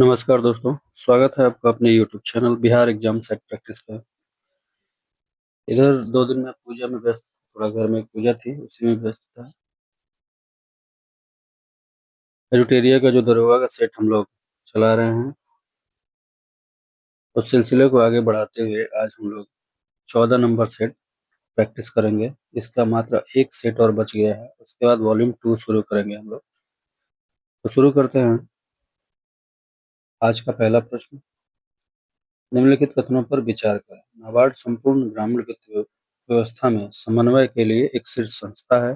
नमस्कार दोस्तों, स्वागत है आपका अपने YouTube channel Bihar exam set practice पे। इधर 2 दिन में पूजा में व्यस्त, थोड़ा घर में एक पूजा थी, उसी में व्यस्त था। एजुटेरिया का जो दरोगा का सेट हम लोग चला रहे हैं, उस सिलसिले को आगे बढ़ाते हुए आज हम लोग 14 नंबर सेट प्रैक्टिस करेंगे। इसका मात्र एक सेट और बच गया है, उसके बाद वॉल्यूम 2 शुरू करेंगे हम लोग। तो शुरू करते हैं। आज का पहला प्रश्न, निम्नलिखित कथनों पर विचार करें। नाबार्ड संपूर्ण ग्रामीण वित्त व्यवस्था में समन्वय के लिए एक शीर्ष संस्था है।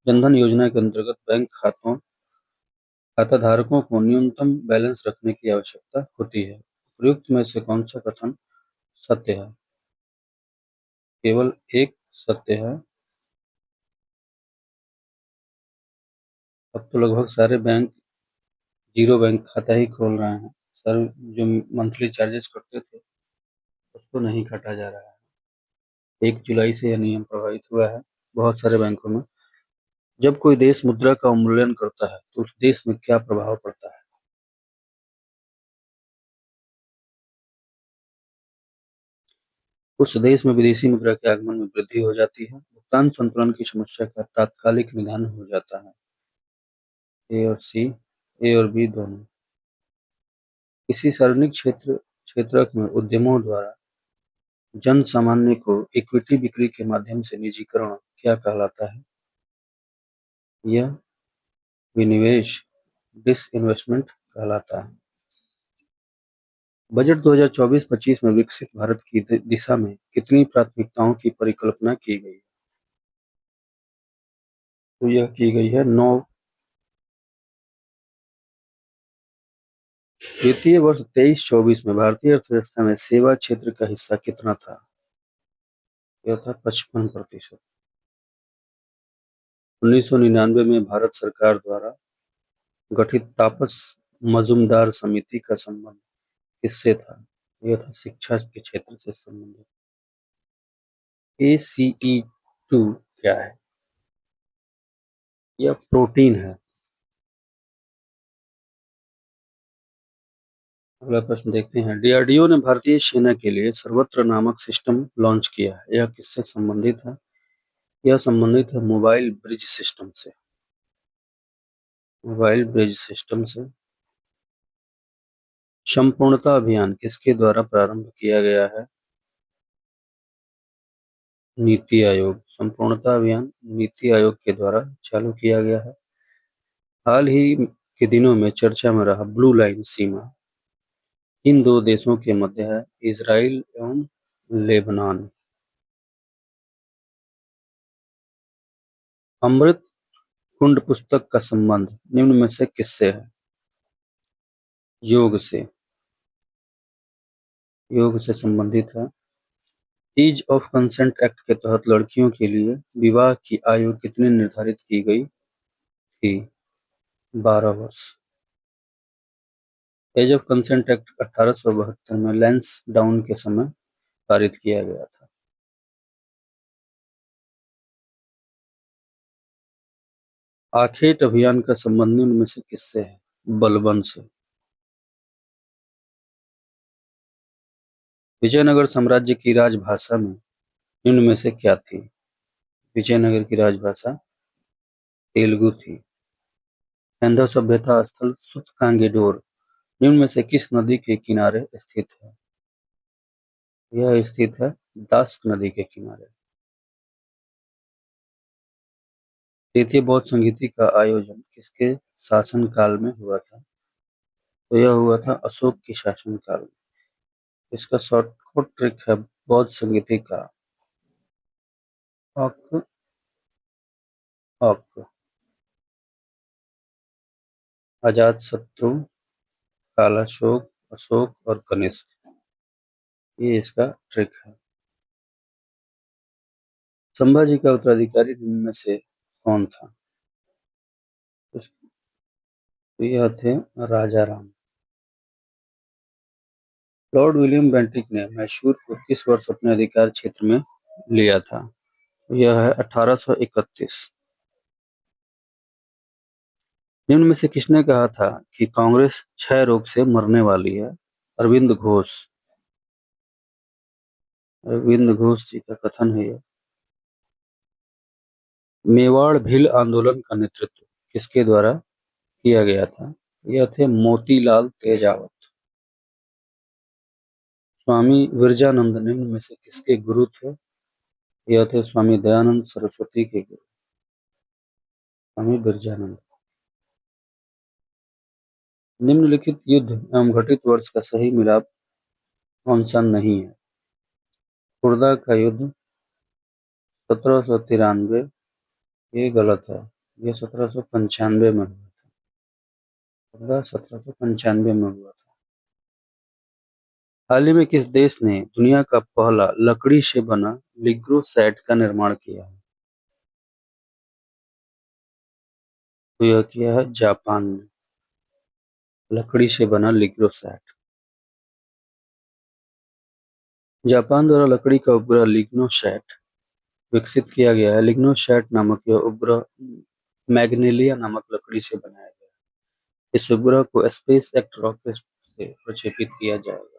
जनधन योजना के अंतर्गत बैंक खाता धारकों को न्यूनतम बैलेंस रखने की आवश्यकता होती है। उपयुक्त में से कौन सा कथन सत्य है? केवल एक सत्य है। अब तो लगभग सारे बैंक जीरो बैंक खाता ही खोल रहे हैं। सर, जो मंथली चार्जेस कटते थे उसको नहीं काटा जा रहा है। 1 जुलाई से यह नियम प्रभावित हुआ है बहुत सारे बैंकों में। जब कोई देश मुद्रा का अवमूल्यन करता है तो उस देश में क्या प्रभाव पड़ता है? उस देश में विदेशी मुद्रा के आगमन में वृद्धि हो जाती है। भुगतान संतुलन की समस्या का तात्कालिक निदान हो जाता है। ए और सी, ए और बी दोनों। किसी सार्वजनिक क्षेत्रक में उद्यमों द्वारा जन सामान्य को इक्विटी बिक्री के माध्यम से निजीकरण क्या कहलाता है? यह विनिवेश, डिसइन्वेस्टमेंट कहलाता है। बजट 2024-25 में विकसित भारत की दिशा में कितनी प्राथमिकताओं की परिकल्पना की गई है? तो यह की गई है 9। वित्तीय वर्ष 23-24 में भारतीय अर्थव्यवस्था में सेवा क्षेत्र का हिस्सा कितना था? यह था 55%। 1999 में भारत सरकार द्वारा गठित तापस मजूमदार समिति का संबंध किससे था? यह था शिक्षा के क्षेत्र से संबंधित। ACE2 क्या है? यह प्रोटीन है। अगला प्रश्न देखते हैं। DRDO ने भारतीय सेना के लिए सर्वत्र नामक सिस्टम लॉन्च किया है। यह किससे संबंधित है? यह संबंधित है मोबाइल ब्रिज सिस्टम से। मोबाइल ब्रिज सिस्टम से। संपूर्णता अभियान किसके द्वारा प्रारंभ किया गया है? नीति आयोग। संपूर्णता अभियान नीति आयोग के द्वारा चालू किया गया है। हाल ही के दिनों में चर्चा में रहा ब्लू लाइन सीमा इन दो देशों के मध्य है, इजराइल एवं लेबनान। अमृत कुंड पुस्तक का संबंध निम्न में से किससे है? योग से। योग से संबंधित है। ईज ऑफ कंसेंट एक्ट के तहत लड़कियों के लिए विवाह की आयु कितनी निर्धारित की गई थी? 12 वर्ष। एज ऑफ कंसेंट एक्ट 1872 में लैंस डाउन के समय पारित किया गया था। आखेट अभियान का संबंध निम्न में से किससे है? बलबन से। विजयनगर साम्राज्य की राजभाषा में निम्न में से क्या थी? विजयनगर की राजभाषा तेलुगु थी। सिंधु सभ्यता स्थल सुतकांगेडोर निम्न में से किस नदी के किनारे स्थित है? यह स्थित है दास्क नदी के किनारे। तृतीय बौद्ध संगीति का आयोजन किसके शासनकाल में हुआ था? तो यह हुआ था अशोक के शासनकाल में। इसका शॉर्टकट ट्रिक है बौद्ध संगीति का अक अक। अजातशत्रु, कालाशोक, अशोक और कनिष्क, ये इसका ट्रिक है। संभाजी का उत्तराधिकारी निम्न में से कौन था? तो यह थे राजा राम। लॉर्ड विलियम बेंटिक ने मैसूर को किस वर्ष अपने अधिकार क्षेत्र में लिया था? यह है 1831। निम्न में से किसने कहा था कि कांग्रेस क्षय रोग से मरने वाली है? अरविंद घोष। अरविंद घोष जी का कथन है यह। मेवाड़ भील आंदोलन का नेतृत्व किसके द्वारा किया गया था? यह थे मोतीलाल तेजावत। स्वामी विरजानंद निम्न में से किसके गुरु थे? यह थे स्वामी दयानंद सरस्वती के गुरु, स्वामी विरजानंद। निम्नलिखित युद्ध एवं घटित वर्ष का सही मिलाप कौन सा नहीं है? खुर्दा का युद्ध 1793, ये गलत है, ये 1795 में हुआ था। खुर्दा 1795 में हुआ था। हाल ही में किस देश ने दुनिया का पहला लकड़ी से बना लिग्रोसैट का निर्माण किया है? तो यह किया है जापान ने, लकड़ी से बना लिग्रोसैट। जापान द्वारा लकड़ी का उपग्रह लिग्नोसैट विकसित किया गया है। लिग्नोसैट नामक यह उपग्रह मैग्नेलिया नामक लकड़ी से बनाया गया है। इस उपग्रह को स्पेस एक्ट रॉकेट से प्रक्षेपित किया जाएगा।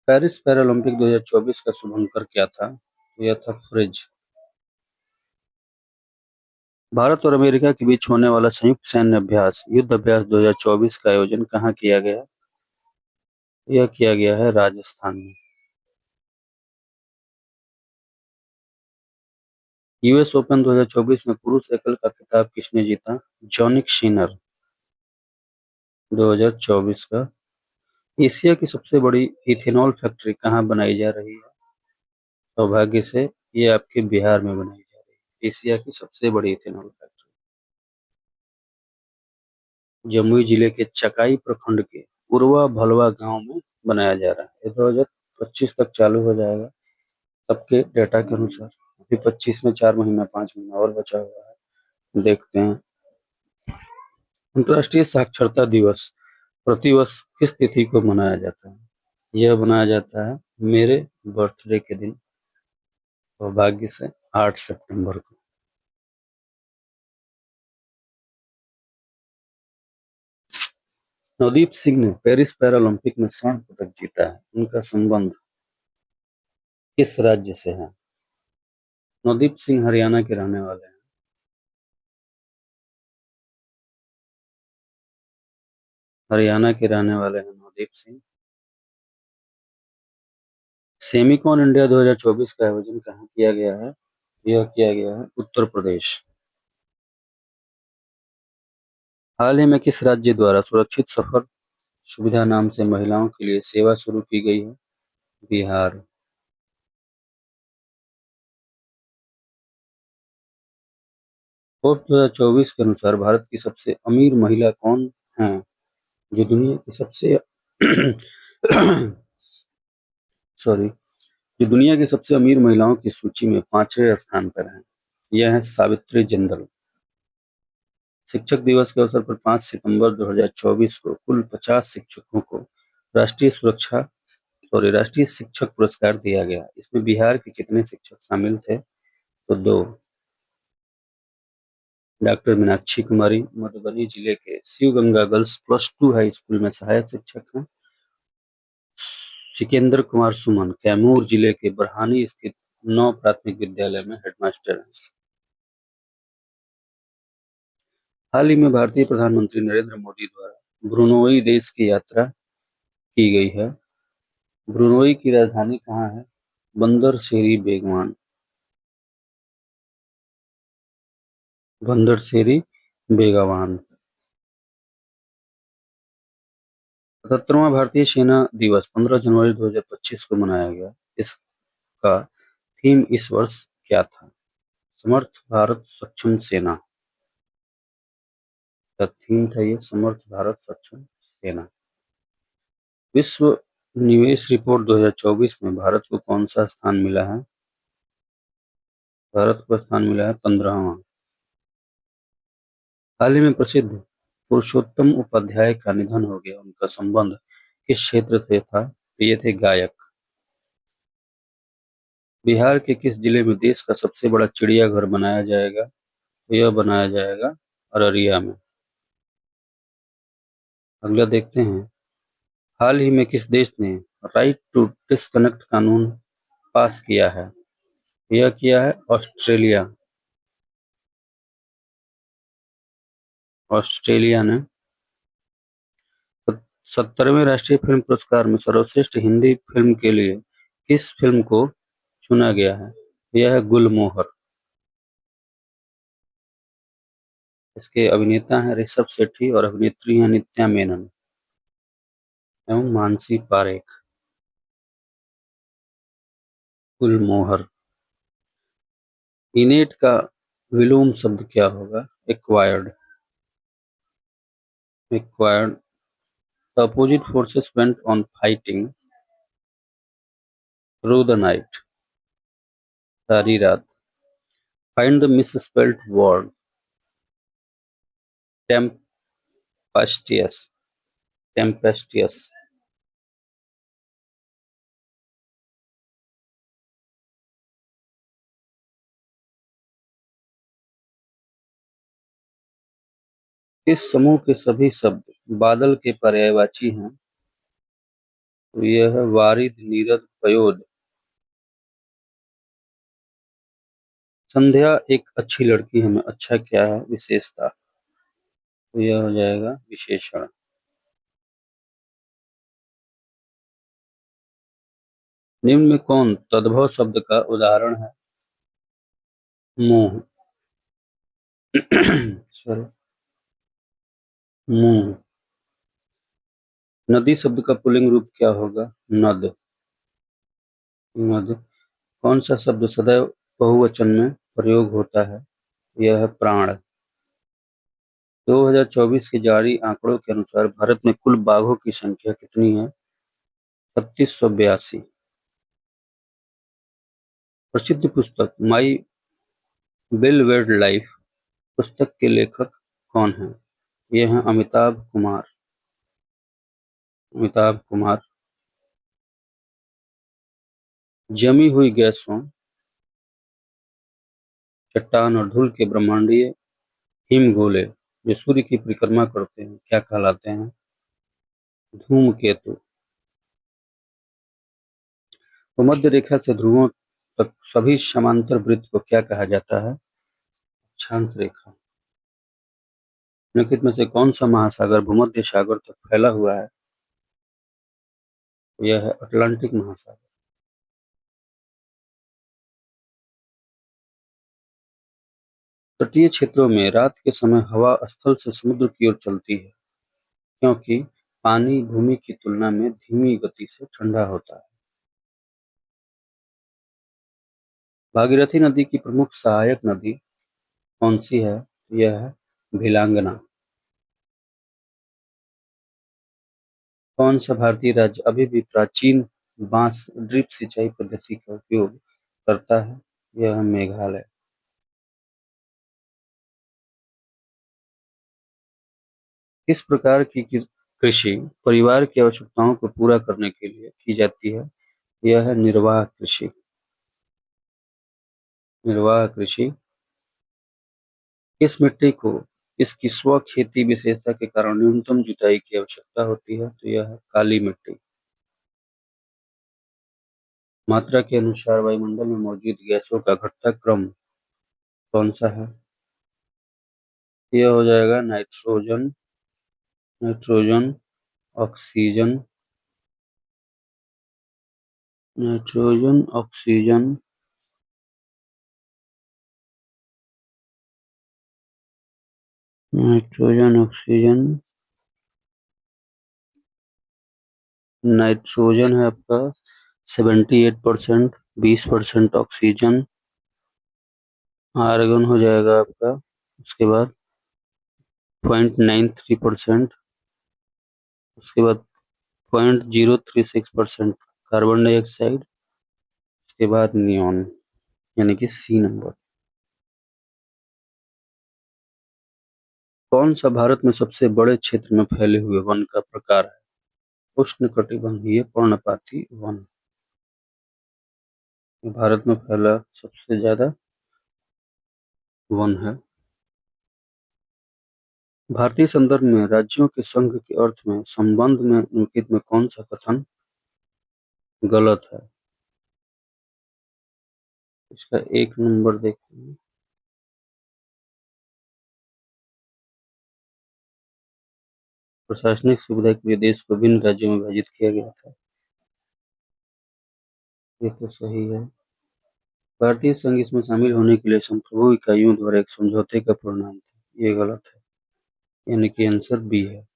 पेरिस पैरालंपिक 2024 का शुभंकर क्या था? तो यह था फ्रिज। भारत और अमेरिका के बीच होने वाला संयुक्त सैन्य अभ्यास युद्ध अभ्यास 2024 का आयोजन कहाँ किया गया? यह किया गया है राजस्थान में। यूएस ओपन 2024 में पुरुष एकल का खिताब किसने जीता? जॉनिक सिनर। 2024 का। एशिया की सबसे बड़ी इथेनॉल फैक्ट्री कहाँ बनाई जा रही है? सौभाग्य से ये आपके बिहार में बनाई जा रही है, एशिया की सबसे बड़ी इथेनॉल फैक्ट्री। जमुई जिले के चकाई प्रखंड के उरवा भलवा गांव में बनाया जा रहा है। ये 2025 तक चालू हो जाएगा सबके डेटा के अनुसार। अभी 25 में 4 महीना 5 महीना और बचा हुआ है, देखते हैं। अंतर्राष्ट्रीय साक्षरता दिवस प्रतिवर्ष किस तिथि को मनाया जाता है? यह मनाया जाता है मेरे बर्थडे के दिन, सौभाग्य से 8 सितंबर को। नवदीप सिंह ने पेरिस पैरालंपिक में स्वर्ण पदक जीता है। उनका संबंध किस राज्य से है? नवदीप सिंह हरियाणा के रहने वाले हैं। हरियाणा के रहने वाले हैं नवदीप सिंह। सेमिकॉन इंडिया 2024 का आयोजन कहाँ किया गया है? यह किया गया है उत्तर प्रदेश। हाल ही में किस राज्य द्वारा सुरक्षित सफर सुविधा नाम से महिलाओं के लिए सेवा शुरू की गई है? बिहार। फोर्ब्स 2024 के अनुसार भारत की सबसे अमीर महिला कौन है? जो दुनिया की सबसे सॉरी जो दुनिया की सबसे अमीर महिलाओं की सूची में 5वें स्थान पर है, यह है सावित्री जिंदल। शिक्षक दिवस के अवसर पर 5 सितंबर 2024 को कुल 50 शिक्षकों को राष्ट्रीय शिक्षक पुरस्कार दिया गया। इसमें बिहार के कितने शिक्षक शामिल थे? तो 2। डॉक्टर मीनाक्षी कुमारी मधुबनी जिले के Shiv Ganga girls +2 high school में सहायक शिक्षक हैं। सिकेंद्र कुमार सुमन कैमूर जिले के बरहानी स्थित 9 प्राथमिक विद्यालय में हेडमास्टर हैं। हाल ही में भारतीय प्रधानमंत्री नरेंद्र मोदी द्वारा ब्रुनोई देश की यात्रा की गई है। ब्रुनोई की राजधानी कहाँ है? बंदर सेरी बेगवान। बंदर सेरी बेगवान। 77वां भारतीय सेना दिवस 15 जनवरी 2025 को मनाया गया। इसका थीम इस वर्ष क्या था? समर्थ भारत सक्षम सेना का थीम था ये, समर्थ भारत सक्षम सेना। विश्व निवेश रिपोर्ट 2024 में भारत को कौन सा स्थान मिला है? भारत को स्थान मिला है 15वां। हाल ही में प्रसिद्ध पुरुषोत्तम उपाध्याय का निधन हो गया। उनका संबंध किस क्षेत्र से था? ये थे गायक। बिहार के किस जिले में देश का सबसे बड़ा चिड़ियाघर बनाया जाएगा? यह बनाया जाएगा अररिया में। अगला देखते हैं, हाल ही में किस देश ने राइट टू डिस्कनेक्ट कानून पास किया है? यह किया है ऑस्ट्रेलिया। ऑस्ट्रेलिया ने 70वें राष्ट्रीय फिल्म पुरस्कार में सर्वश्रेष्ठ हिंदी फिल्म के लिए किस फिल्म को चुना गया है? यह है गुलमोहर। इसके अभिनेता हैं ऋषभ शेट्टी और अभिनेत्री हैं नित्या मेनन एवं मानसी पारेख। गुलमोहर। इनेट का विलोम शब्द क्या होगा? Acquired. Acquired. The opposite forces went on fighting through the night. सारी रात। Find the misspelled word. Tempestuous. Tempestuous. इस समूह के सभी शब्द बादल के पर्यायवाची हैं, तो यह है वारिद, नीरद, पयोद। संध्या एक अच्छी लड़की है में अच्छा क्या है? विशेषता, तो यह हो जाएगा विशेषण। निम्न में कौन तद्भव शब्द का उदाहरण है? मुंह। सॉरी, मुंह। नदी शब्द का पुल्लिंग रूप क्या होगा? नद। नद। कौन सा शब्द सदैव बहुवचन में प्रयोग होता है? यह है प्राण। 2024 के जारी आंकड़ों के अनुसार भारत में कुल बाघों की संख्या कितनी है? 3682। प्रसिद्ध पुस्तक माई बेलवेड लाइफ पुस्तक के लेखक कौन हैं? ये हैं अमिताभ कुमार। अमिताभ कुमार। जमी हुई गैसों, चट्टान और धूल के ब्रह्मांडीय हिमगोले जो सूर्य की परिक्रमा करते हैं क्या कहलाते हैं? धूमकेतु। भूमध्य रेखा से ध्रुवों तक सभी समांतर वृत्त को क्या कहा जाता है? अक्षांश रेखा। निम्नलिखित में से कौन सा महासागर भूमध्य सागर तक फैला हुआ है? यह है अटलांटिक महासागर। तटीय क्षेत्रों में रात के समय हवा स्थल से समुद्र की ओर चलती है क्योंकि पानी भूमि की तुलना में धीमी गति से ठंडा होता है। भागीरथी नदी की प्रमुख सहायक नदी कौन सी है? यह है भिलांगना। कौन सा भारतीय राज्य अभी भी प्राचीन बांस ड्रिप सिंचाई पद्धति का उपयोग करता है? यह है मेघालय। किस प्रकार की कृषि परिवार की आवश्यकताओं को पूरा करने के लिए की जाती है? यह है निर्वाह कृषि। निर्वाह कृषि। किस मिट्टी को इसकी स्व खेती विशेषता के कारण न्यूनतम जुताई की आवश्यकता होती है? तो यह है काली मिट्टी। मात्रा के अनुसार वायुमंडल में मौजूद गैसों का घटता क्रम कौन सा है? यह हो जाएगा nitrogen, nitrogen, oxygen, nitrogen, oxygen, nitrogen, oxygen. Nitrogen है आपका 78%, 20% ऑक्सीजन, आर्गन हो जाएगा आपका उसके बाद 0.93%, उसके बाद 0.036% कार्बन डाइऑक्साइड, उसके बाद नियॉन यानी कि सी नंबर। कौन सा भारत में सबसे बड़े क्षेत्र में फैले हुए वन का प्रकार है? उष्णकटिबंधीय पर्णपाती वन। भारत में फैला सबसे ज्यादा वन है भारतीय संदर्भ में राज्यों के संघ के अर्थ में संबंध में निम्नलिखित में कौन सा कथन गलत है? इसका 1 नंबर देखते हैं। प्रशासनिक सुविधा के लिए देश को भिन्न राज्यों में विभाजित किया गया था। ये तो सही है। भारतीय संघ इसमें शामिल होने के लिए संप्रभु इकाइयों द्वारा एक समझौते का परिणाम था। ये गलत है, यानी कि आंसर बी है।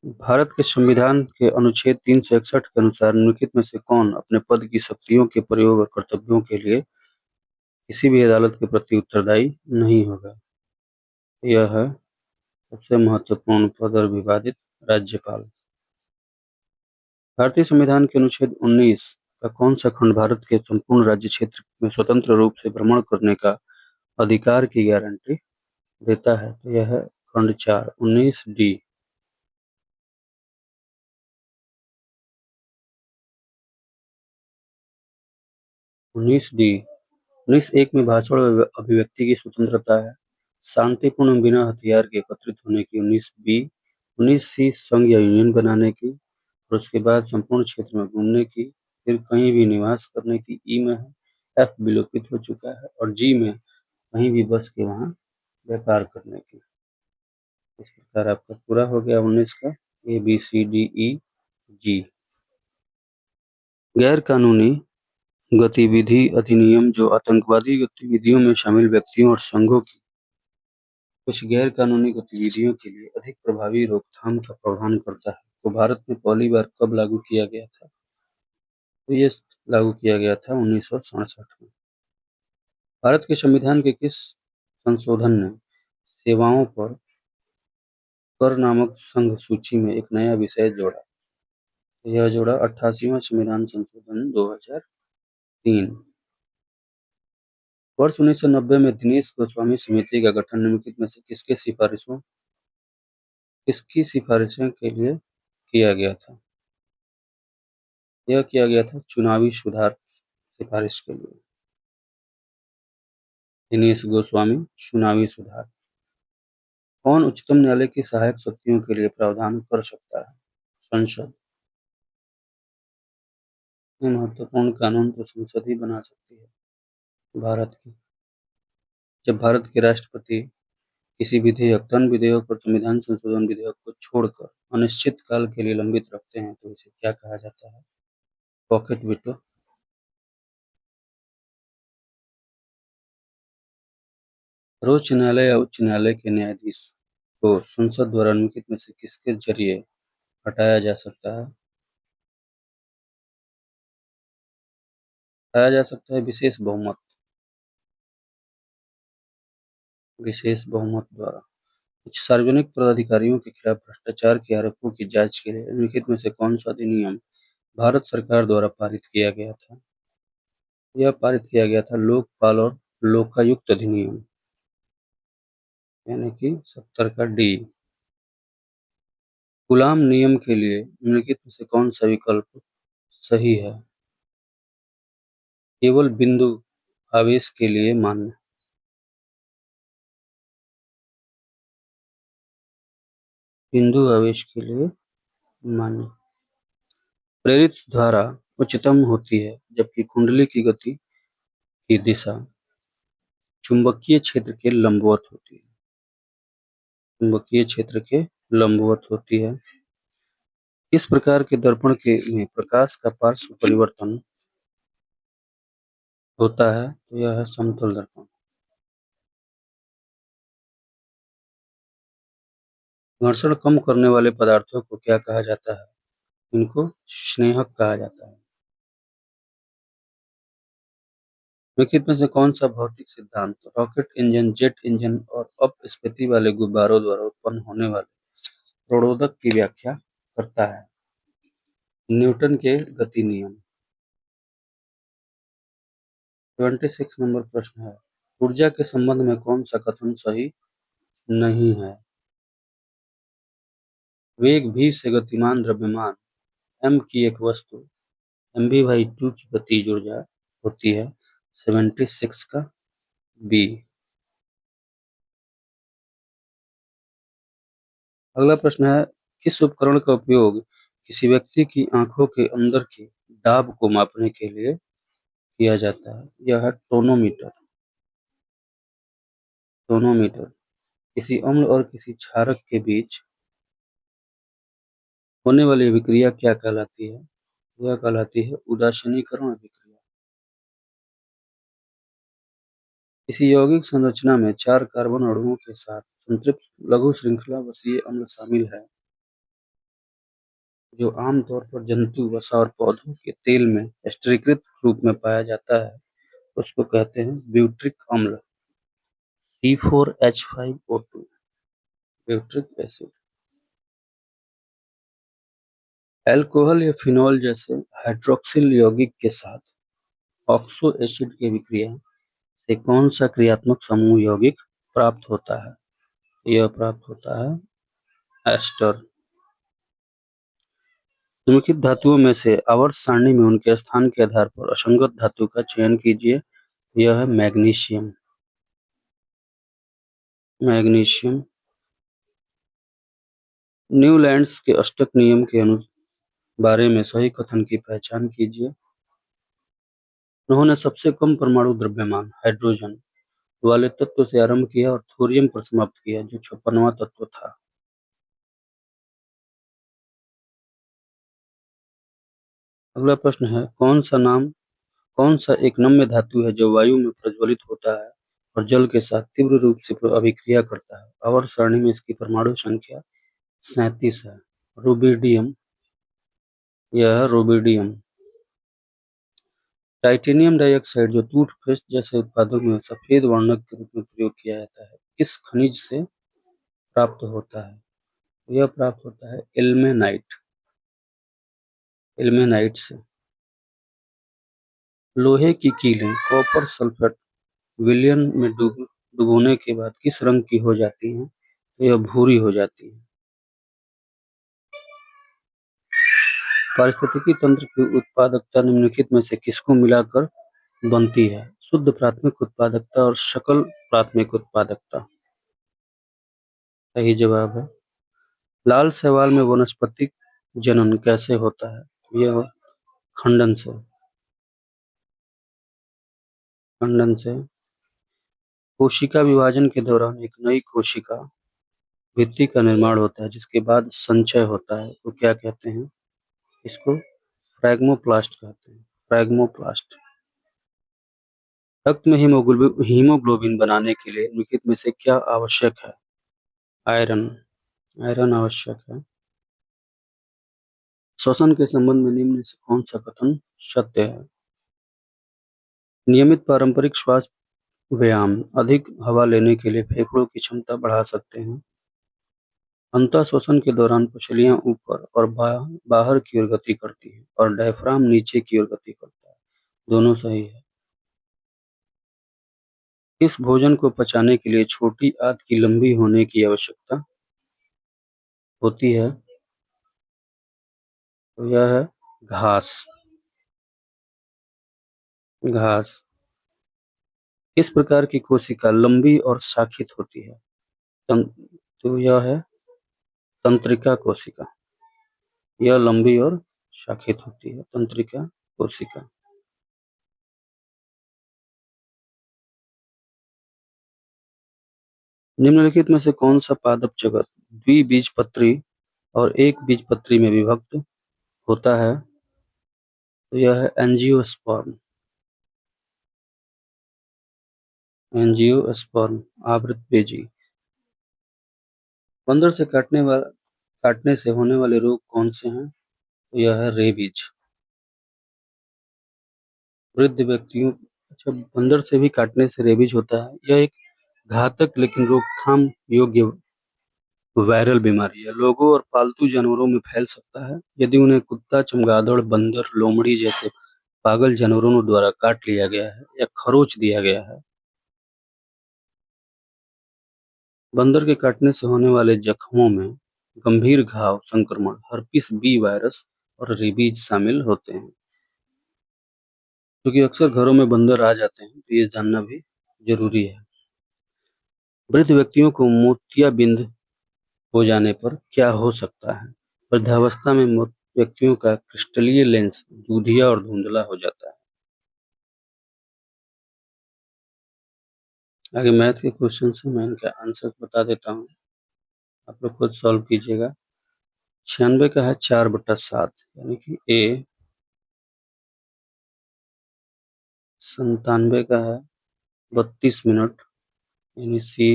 भारत के संविधान के अनुच्छेद 361 के अनुसार निम्नलिखित में से कौन अपने पद की शक्तियों के प्रयोग और कर्तव्यों के लिए किसी भी अदालत के प्रति उत्तरदायी नहीं होगा? यह है सबसे महत्वपूर्ण पद और विवादित राज्यपाल। भारतीय संविधान के अनुच्छेद 19 का कौन सा खंड भारत के संपूर्ण राज्य क्षेत्र में स्वतंत्र रूप से भ्रमण करने का अधिकार की गारंटी देता है? तो यह है खंड 4 19 डी। 19 डी 19(1) में भाषण और अभिव्यक्ति की स्वतंत्रता है। शांतिपूर्ण बिना हथियार के एकत्रित होने की 19 बी। 19 सी संघ या यूनियन बनाने की और उसके बाद संपूर्ण क्षेत्र में घूमने की, फिर कहीं भी निवास करने की। ई में है। एफ विलोपित हो चुका है और जी में कहीं भी बस के वहां व्यापार करने की। इस प्रकार आपका पूरा हो गया 19 का A B C D E जी। गैर कानूनी गतिविधि अधिनियम जो आतंकवादी गतिविधियों में शामिल व्यक्तियों और संघों की कुछ गैर कानूनी गतिविधियों के लिए अधिक प्रभावी रोकथाम का प्रावधान करता है, तो भारत में पहली बार कब लागू किया गया था? तो ये लागू किया गया था 1967 में। भारत के संविधान के किस संशोधन ने सेवाओं पर कर नामक संघ सूची में एक नया विषय जोड़ा? यह जोड़ा 88वां संविधान संशोधन 2003। वर्ष 1990 में दिनेश गोस्वामी समिति का गठन निम्नलिखित में से किसकी सिफारिशों के लिए किया गया था? यह किया गया था चुनावी सुधार सिफारिश के लिए। दिनेश गोस्वामी चुनावी सुधार। कौन उच्चतम न्यायालय की सहायक शक्तियों के लिए प्रावधान कर सकता है? संसद। ये महत्वपूर्ण कानून तो संसद ही बना सकती है भारत की। जब भारत के राष्ट्रपति किसी विधेयक, धन विधेयक और संविधान संशोधन विधेयक को छोड़कर अनिश्चित काल के लिए लंबित रखते हैं तो इसे क्या कहा जाता है? Pocket veto. सर्वोच्च न्यायालय या उच्च न्यायालय के न्यायाधीश को संसद द्वारा निम्नलिखित में से किसके जरिए हटाया जा सकता है? हटाया जा सकता है विशेष बहुमत द्वारा। कुछ सार्वजनिक पदाधिकारियों के खिलाफ भ्रष्टाचार के आरोपों की जांच के लिए निम्नलिखित में से कौन सा अधिनियम भारत सरकार द्वारा पारित किया गया था? यह पारित किया गया था लोकपाल और लोकायुक्त अधिनियम, यानी कि 70 का डी। गुलाम नियम के लिए निम्नलिखित में से कौन सा विकल्प सही है? केवल बिंदु आवेश के लिए मान्य। बिंदु आवेश के लिए मान्य। प्रेरित धारा उच्चतम होती है जबकि कुंडली की गति की दिशा चुंबकीय क्षेत्र के लंबवत होती है। चुंबकीय क्षेत्र के लंबवत होती है। इस प्रकार के दर्पण के में प्रकाश का पार्श्व परिवर्तन होता है, तो यह है समतल दर्पण। घर्षण कम करने वाले पदार्थों को क्या कहा जाता है? इनको स्नेहक कहा जाता है। निम्नलिखित में से कौन सा भौतिक सिद्धांत रॉकेट इंजन, जेट इंजन और अपस्फीति वाले गुब्बारों द्वारा उत्पन्न होने वाले प्रणोदक की व्याख्या करता है? न्यूटन के गति नियम। 26 नंबर प्रश्न है, ऊर्जा के संबंध में कौन सा कथन सही नहीं है? वेग v से गतिमान द्रव्यमान m की एक वस्तु mv/2 की गतिज ऊर्जा होती है 76 का बी। अगला प्रश्न है, किस उपकरण का उपयोग किसी व्यक्ति की आंखों के अंदर की दाब को मापने के लिए किया जाता है? यह है टोनोमीटर। टोनोमीटर किसी अम्ल और किसी क्षारक के बीच होने वाली अभिक्रिया क्या कहलाती है? यह कहलाती है उदासीनीकरण अभिक्रिया। किसी यौगिक संरचना में 4 कार्बन अणुओं के साथ संतृप्त लघु श्रृंखला वसीय अम्ल शामिल है, जो आमतौर पर जंतु, वसा और पौधों के तेल में एस्टरीकृत रूप में पाया जाता है, उसको कहते हैं ब्यूट्रिक अम्ल। C4H5O2 butyric acid. अल्कोहल या फिनॉल जैसे हाइड्रोक्सिल यौगिक के साथ ऑक्सो एसिड की अभिक्रिया से कौन सा क्रियात्मक समूह यौगिक प्राप्त होता है? यह प्राप्त होता है एस्टर। निम्नलिखित धातुओं में से आवर्त सारणी में उनके स्थान के आधार पर असंगत धातु का चयन कीजिए। यह है मैग्नीशियम। मैग्नीशियम। न्यूलैंड्स के अष्टक नियम के बारे में सही कथन की पहचान कीजिए। उन्होंने सबसे कम परमाणु द्रव्यमान हाइड्रोजन वाले तत्व से आरंभ किया और थोरियम पर समाप्त किया, जो 56वां तत्व था। अगला प्रश्न है, कौन सा एक नम्य धातु है जो वायु में प्रज्वलित होता है और जल के साथ तीव्र रूप से अभिक्रिया करता है? आवर्त सारणी में इसकी परमाणु संख्या 37 है। रुबिडियम। यह है रुबिडियम। टाइटेनियम डाइऑक्साइड, जो टूथपेस्ट जैसे उत्पादों में सफेद वर्णक के रूप में प्रयोग किया जाता है, किस खनिज से प्राप्त होता है? यह प्राप्त होता है इल्मेनाइट। इल्मेनाइट से। लोहे की कीलें कॉपर सल्फेट विलयन में डुबोने के बाद किस रंग की हो जाती हैं? यह भूरी हो जाती है। पारिस्थितिकी तंत्र की उत्पादकता निम्नलिखित में से किसको मिलाकर बनती है? शुद्ध प्राथमिक उत्पादकता और सकल प्राथमिक उत्पादकता। सही जवाब है। लाल शैवाल में वनस्पतिक जनन कैसे होता है? यह खंडन से। खंडन से। कोशिका विभाजन के दौरान एक नई कोशिका भित्ति का निर्माण होता है, जिसके बाद संचय होता है, तो क्या कहते हैं? इसको फ्रैगमोप्लास्ट कहते हैं। फ्रैगमोप्लास्ट। रक्त में हीमोग्लोबिन बनाने के लिए निम्नलिखित में से क्या आवश्यक है? आयरन। आयरन आवश्यक है। श्वसन के संबंध में निम्न से कौन सा कथन सत्य है? नियमित पारंपरिक श्वास व्यायाम अधिक हवा लेने के लिए फेफड़ों की क्षमता बढ़ा सकते हैं। अंतः श्वसन के दौरान पसलियां ऊपर और बाहर की ओर गति करती है और डायफ्राम नीचे की ओर गति करता है। दोनों सही है। किस भोजन को पचाने के लिए छोटी आंत की लंबी होने की आवश्यकता होती है? तो यह है घास। घास। किस प्रकार की कोशिका लंबी और शाखित होती है? तो यह है तंत्रिका कोशिका। यह लंबी और शाखित होती है, तंत्रिका कोशिका। निम्नलिखित में से कौन सा पादप जगत द्विबीजपत्री और एक बीजपत्री में विभक्त होता है? तो यह है एंजियोस्पर्म। एंजियोस्पर्म आवृतबीजी। बंदर से काटने से होने वाले रोग कौन से हैं? तो यह है रेबीज। वृद्ध व्यक्तियों अच्छा, बंदर से भी काटने से रेबीज होता है। यह एक घातक लेकिन रोकथाम योग्य वायरल बीमारी है। लोगों और पालतू जानवरों में फैल सकता है यदि उन्हें कुत्ता, चमगादड़, बंदर, लोमड़ी जैसे पागल जानवरों द्वारा काट लिया गया है या खरोच दिया गया है। बंदर के काटने से होने वाले जख्मों में गंभीर घाव, संक्रमण, हर्पिस बी वायरस और रेबीज शामिल होते हैं। क्योंकि अक्सर घरों में बंदर आ जाते हैं, तो ये जानना भी जरूरी है। वृद्ध व्यक्तियों को मोतियाबिंद हो जाने पर क्या हो सकता है? वृद्धावस्था में व्यक्तियों का क्रिस्टलीय लेंस दूधिया और धुंधला हो जाता है। आगे मैथ के क्वेश्चन से मैं इनका आंसर बता देता हूँ, आप लोग खुद सॉल्व कीजिएगा। 96 का है 4/7, यानी कि ए। 97 का है 32 मिनट, यानी सी।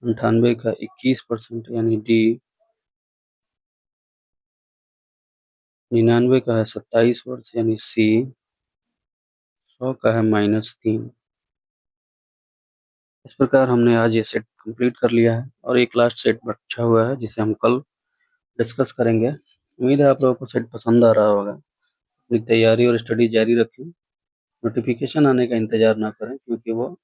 98 का 21% यानी डी। 99 का है 27 वर्ष यानी सी। 100 का है -3। इस प्रकार हमने आज ये सेट कंप्लीट कर लिया है और एक लास्ट सेट बचा हुआ है जिसे हम कल डिस्कस करेंगे। उम्मीद है आप लोगों को सेट पसंद आ रहा होगा। अपनी तैयारी और स्टडी जारी रखें। नोटिफिकेशन आने का इंतजार ना करें, क्योंकि वो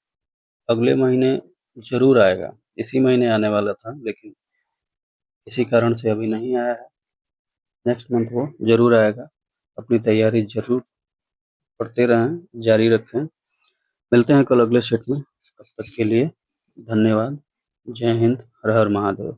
अगले महीने जरूर आएगा। इसी महीने आने वाला था, लेकिन किसी कारण से अभी नहीं आया है। नेक्स्ट मंथ वो जरूर आएगा। अपनी तैयारी जरूर करते रहें, जारी रखें। मिलते हैं कल अगले सेट में। तब तक के लिए धन्यवाद। जय हिंद, हर हर महादेव।